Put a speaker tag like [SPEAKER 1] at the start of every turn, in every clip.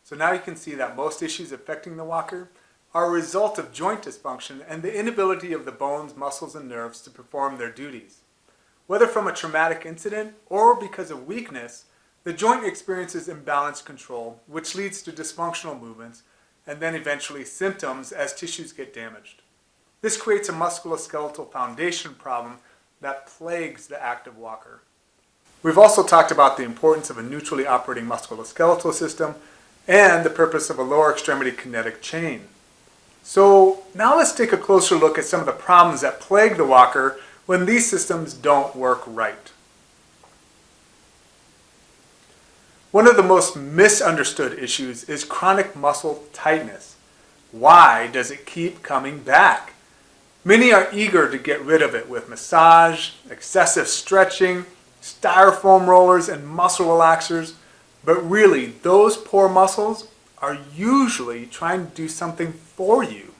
[SPEAKER 1] So now you can see that most issues affecting the walker are a result of joint dysfunction and the inability of the bones, muscles, and nerves to perform their duties. Whether from a traumatic incident or because of weakness, the joint experiences imbalanced control, which leads to dysfunctional movements and then eventually symptoms as tissues get damaged. This creates a musculoskeletal foundation problem that plagues the active walker. We've also talked about the importance of a neutrally operating musculoskeletal system and the purpose of a lower extremity kinetic chain. So now let's take a closer look at some of the problems that plague the walker when these systems don't work right. One of the most misunderstood issues is chronic muscle tightness. Why does it keep coming back? Many are eager to get rid of it with massage, excessive stretching, styrofoam rollers, and muscle relaxers, but really those poor muscles are usually trying to do something for you.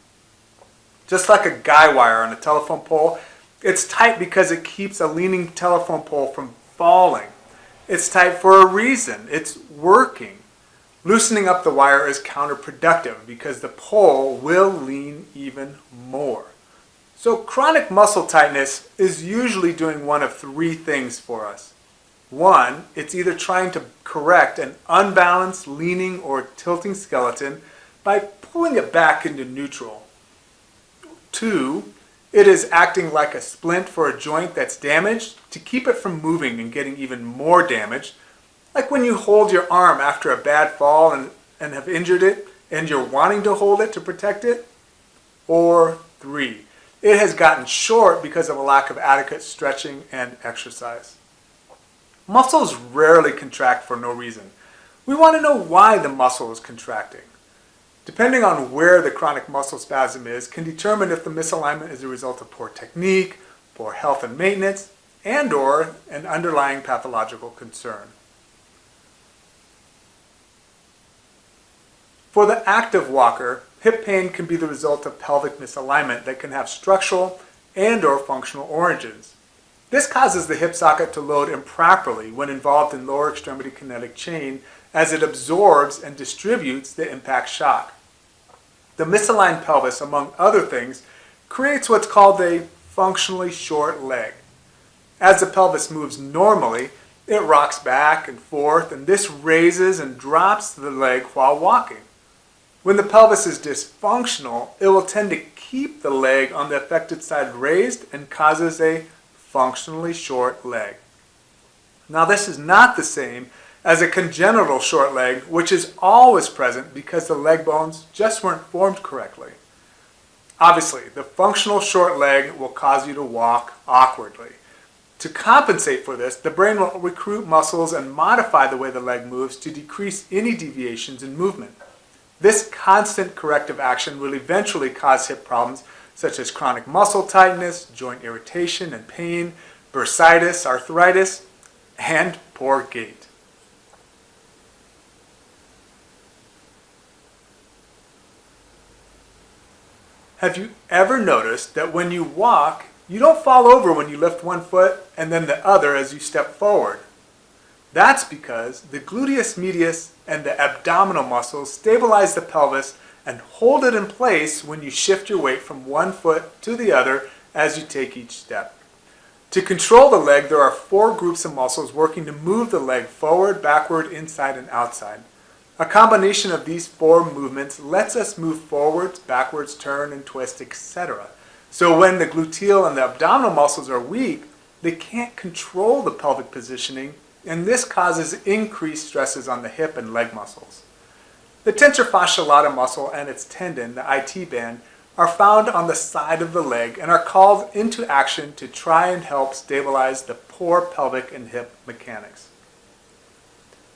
[SPEAKER 1] Just like a guy wire on a telephone pole, it's tight because it keeps a leaning telephone pole from falling. It's tight for a reason. It's working. Loosening up the wire is counterproductive because the pole will lean even more. So chronic muscle tightness is usually doing one of three things for us. One, it's either trying to correct an unbalanced, leaning, or tilting skeleton by pulling it back into neutral. Two, it is acting like a splint for a joint that's damaged to keep it from moving and getting even more damaged, like when you hold your arm after a bad fall and have injured it and you're wanting to hold it to protect it. Or three, it has gotten short because of a lack of adequate stretching and exercise. Muscles rarely contract for no reason. We want to know why the muscle is contracting. Depending on where the chronic muscle spasm is, can determine if the misalignment is a result of poor technique, poor health and maintenance, and/or an underlying pathological concern. For the active walker, hip pain can be the result of pelvic misalignment that can have structural and/or functional origins. This causes the hip socket to load improperly when involved in lower extremity kinetic chain as it absorbs and distributes the impact shock. The misaligned pelvis, among other things, creates what's called a functionally short leg. As the pelvis moves normally, it rocks back and forth, and this raises and drops the leg while walking. When the pelvis is dysfunctional, it will tend to keep the leg on the affected side raised and causes a functionally short leg. Now this is not the same as a congenital short leg, which is always present because the leg bones just weren't formed correctly. Obviously, the functional short leg will cause you to walk awkwardly. To compensate for this, the brain will recruit muscles and modify the way the leg moves to decrease any deviations in movement. This constant corrective action will eventually cause hip problems such as chronic muscle tightness, joint irritation and pain, bursitis, arthritis, and poor gait. Have you ever noticed that when you walk, you don't fall over when you lift one foot and then the other as you step forward? That's because the gluteus medius and the abdominal muscles stabilize the pelvis and hold it in place when you shift your weight from one foot to the other as you take each step. To control the leg, there are 4 groups of muscles working to move the leg forward, backward, inside, and outside. A combination of these 4 movements lets us move forwards, backwards, turn, and twist, etc. So when the gluteal and the abdominal muscles are weak, they can't control the pelvic positioning, and this causes increased stresses on the hip and leg muscles. The tensor fasciae lata muscle and its tendon, the IT band, are found on the side of the leg and are called into action to try and help stabilize the poor pelvic and hip mechanics.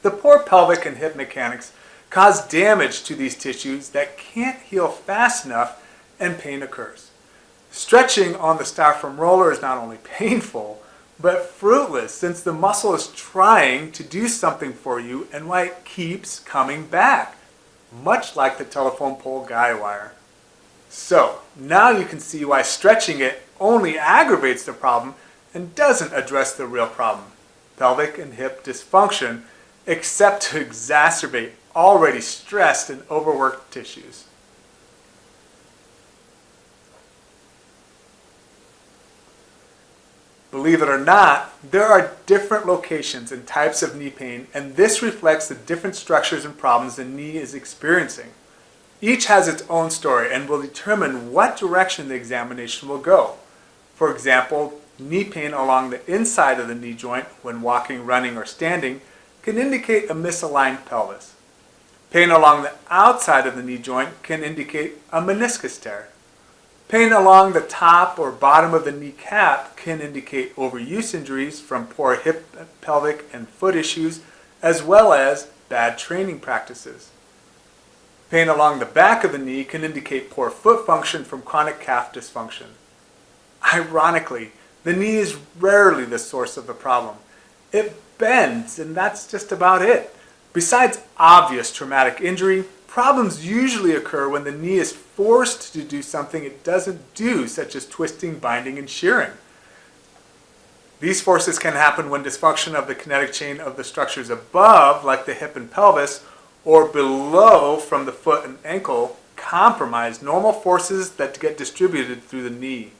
[SPEAKER 1] The poor pelvic and hip mechanics cause damage to these tissues that can't heal fast enough and pain occurs. Stretching on the styrofoam roller is not only painful, but fruitless since the muscle is trying to do something for you and why it keeps coming back, much like the telephone pole guy wire. So, now you can see why stretching it only aggravates the problem and doesn't address the real problem, pelvic and hip dysfunction, except to exacerbate already stressed and overworked tissues. Believe it or not, there are different locations and types of knee pain, and this reflects the different structures and problems the knee is experiencing. Each has its own story and will determine what direction the examination will go. For example, knee pain along the inside of the knee joint when walking, running, or standing can indicate a misaligned pelvis. Pain along the outside of the knee joint can indicate a meniscus tear. Pain along the top or bottom of the kneecap can indicate overuse injuries from poor hip, pelvic, and foot issues, as well as bad training practices. Pain along the back of the knee can indicate poor foot function from chronic calf dysfunction. Ironically, the knee is rarely the source of the problem. It bends, and that's just about it. Besides obvious traumatic injury, problems usually occur when the knee is forced to do something it doesn't do, such as twisting, binding, and shearing. These forces can happen when dysfunction of the kinetic chain of the structures above, like the hip and pelvis, or below from the foot and ankle, compromise normal forces that get distributed through the knee.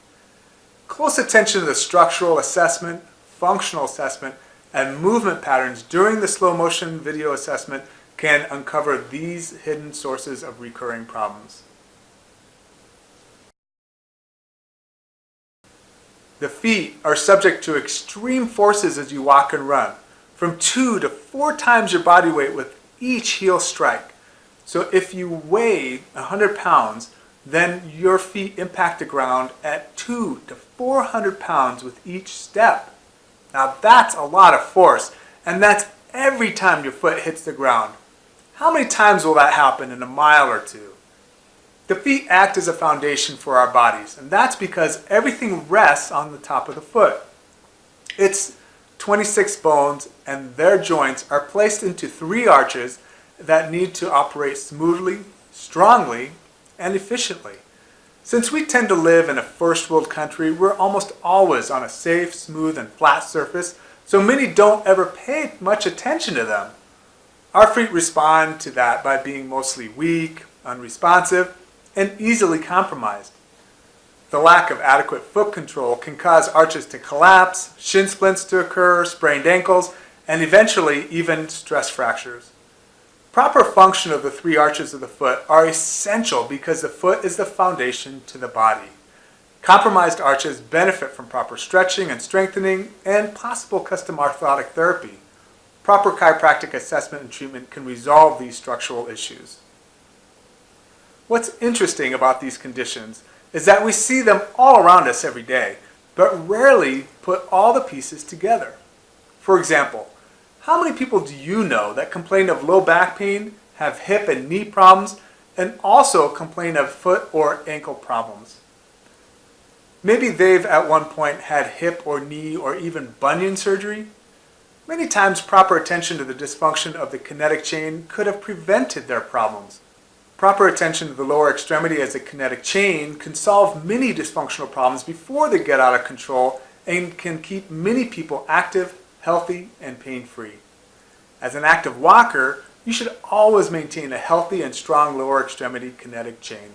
[SPEAKER 1] Close attention to the structural assessment, functional assessment, and movement patterns during the slow motion video assessment can uncover these hidden sources of recurring problems. The feet are subject to extreme forces as you walk and run, from 2 to 4 times your body weight with each heel strike. So if you weigh 100 pounds, then your feet impact the ground at 200 to 400 pounds with each step. Now that's a lot of force, and that's every time your foot hits the ground. How many times will that happen in a mile or two? The feet act as a foundation for our bodies, and that's because everything rests on the top of the foot. It's 26 bones, and their joints are placed into 3 arches that need to operate smoothly, strongly, and efficiently. Since we tend to live in a first world country, we're almost always on a safe, smooth, and flat surface, so many don't ever pay much attention to them. Our feet respond to that by being mostly weak, unresponsive, and easily compromised. The lack of adequate foot control can cause arches to collapse, shin splints to occur, sprained ankles, and eventually even stress fractures. Proper function of the 3 arches of the foot are essential because the foot is the foundation to the body. Compromised arches benefit from proper stretching and strengthening and possible custom orthotic therapy. Proper chiropractic assessment and treatment can resolve these structural issues. What's interesting about these conditions is that we see them all around us every day, but rarely put all the pieces together. For example, how many people do you know that complain of low back pain, have hip and knee problems, and also complain of foot or ankle problems? Maybe they've at one point had hip or knee or even bunion surgery. Many times proper attention to the dysfunction of the kinetic chain could have prevented their problems. Proper attention to the lower extremity as a kinetic chain can solve many dysfunctional problems before they get out of control and can keep many people active, healthy, and pain-free. As an active walker, you should always maintain a healthy and strong lower extremity kinetic chain.